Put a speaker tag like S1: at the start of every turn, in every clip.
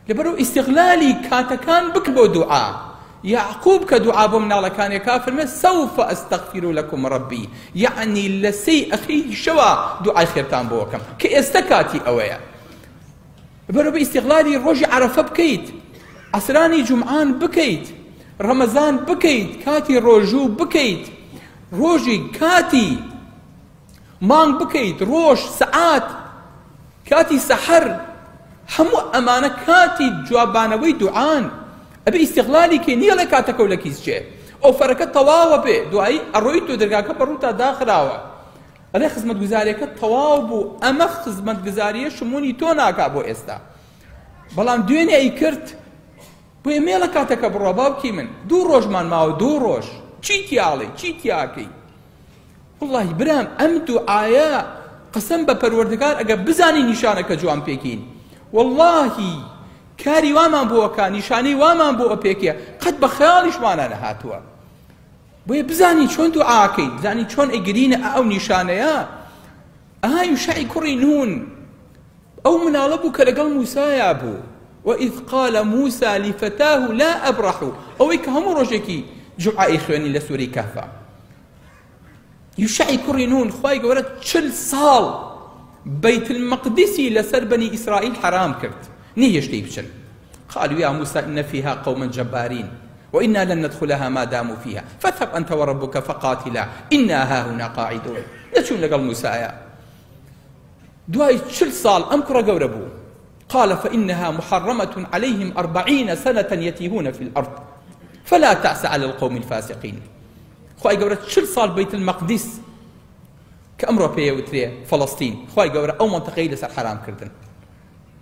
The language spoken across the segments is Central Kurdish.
S1: لبرو استغلالي كاتكان بك بو دعاء يعقوب كدعاء بو منالا كان يكافر سوف أستغفر لكم ربي يعني لسي أخي شوا دعاء خيرتان بوكم كإستكاتي أويا برو باستغلالي روجي عرفة بكيت عسراني جمعان بكيت رمضان بكيت كاتي روجو بكيت روجي كاتي مان بكيت روش ساعات كاتي سحر همو أمانة كاتي جوابانوي دعان أبي استغلالي كي نيلا كاتك ولا كيسجي أو فركت طواوة بي دعائي أرويتو درقاك بروتا داخلاوة ألي خزمت گزاريك طواوبو أما خزمت گزاريه شموني توناكا بو إستا بلام دويني أي كرت بو يميلا كاتك براباب كي من دو روش من ماو دو روش چي تيالي چي تياكي والله برام أم دعايا قسم بپروردگار اگر بزاني نشانك جوان بيكين والله كاري وامان بوكا نشاني وامان بو بيكيا قد بخيالش وانا نهاتوا بو بزاني چون دعاكي بزاني چون اقرين او نشانيا يشعي كري نون او منالبك لقل موسى يا ابو وإذ قال موسى لفتاه لا أبرح أو هم رجكي جمعة إخواني لسوري كهفا يشعي كرينون خواهي قولت شل صال بيت المقدس لسر بني إسرائيل حرام كرت نيش لي بشل قالوا يا موسى إن فيها قوما جبارين وإنا لن ندخلها ما داموا فيها فاذهب أنت وربك فقاتلا إنا هاهنا قاعدون لشون لقال موسى يا دواي شل صال أمكر قوربو قال فإنها محرمة عليهم 40 سنة يتيهون في الأرض فلا تأس على القوم الفاسقين خواهي قولت شل صال بيت المقدس كأمره بيه وتريه فلسطين خواهي قولت أو منطقة لسر حرام كردن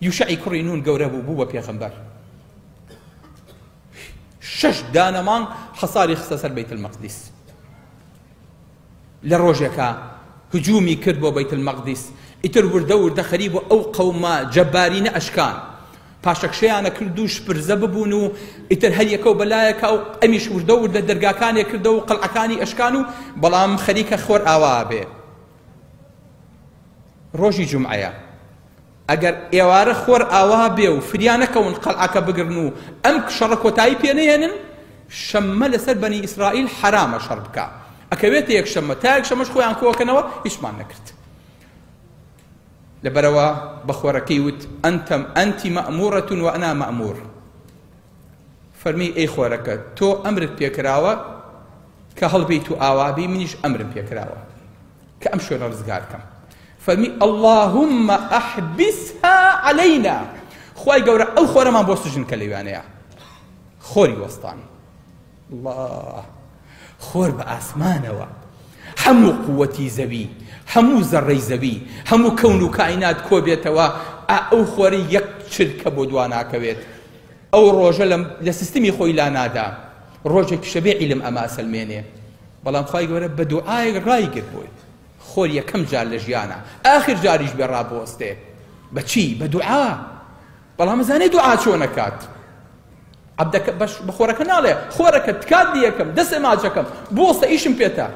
S1: يشعي كرينون قوربو بوبا بيغمبر شش دانمان حصاري خسسر بيت المقدس لروجكا هجومي كردبو بيت المقدس ئیتر وردە وردە خەریب و ئەو قەومە جەبارینە ئەشکان پاشەکشەیانە کرد و شپرزە ببوون و ئیتر هەریەکە و بەلایەکە و ئەمیش وردە وردە دەرگاکانێک کردە و قەڵعەکانی ئەشکان و بەڵام خەریکە خۆر ئاوا بێ ڕۆژی جومعەیە ئەگەر ئێوارە خۆر ئاوا بێ و فریانەکەون قەڵعەکە بگرن و ئەم شەڕە کۆتایی پێنەهێنن شەممە لەسەر بەنی ئیسرائیل حرامە شەڕ بکە ئەکەوێتە یەک شەممە تا یەک شەمەش خۆیان کۆکەنەوە هیچمان نەکرد لبروا بخوركي وت أنت مأمورة وأنا مأمور فرمي أي خورك تو أمرت بيكراوة كهل بيتو آوابي منيش أمر بيكراوة كأمشور رزقاركم فرمي اللهم أحبسها علينا خواي قورا أو خورا ما بوستجن كليوانيا خوري وسطان الله خور بأسمانوا همو قوتي زبي همو ذري زبي همو كون كائنات كوبيتوا او خوري يك شركه بودوانا كويت او روجل لسيستمي خوي لا نادا روجك شبيع علم اما سلمينه بلام خاي غير بدعاء رايق بوي خوري كم جار لجيانا اخر جاريش برابوسته بشي بدعاء بلام زاني دعاء شونكات عبدك باش بخورك ناله خورك تكاد ديكم دس ماجكم بوسه ايشم بيتا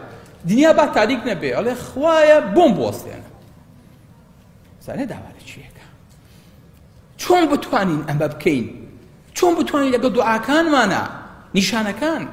S1: دنیا با تاریک نبی علی خوایا بوم بوستن زنه داوری چیه چون بتوانین ام بکین چون بتوانین لگو دعا کان مانا نشانه کان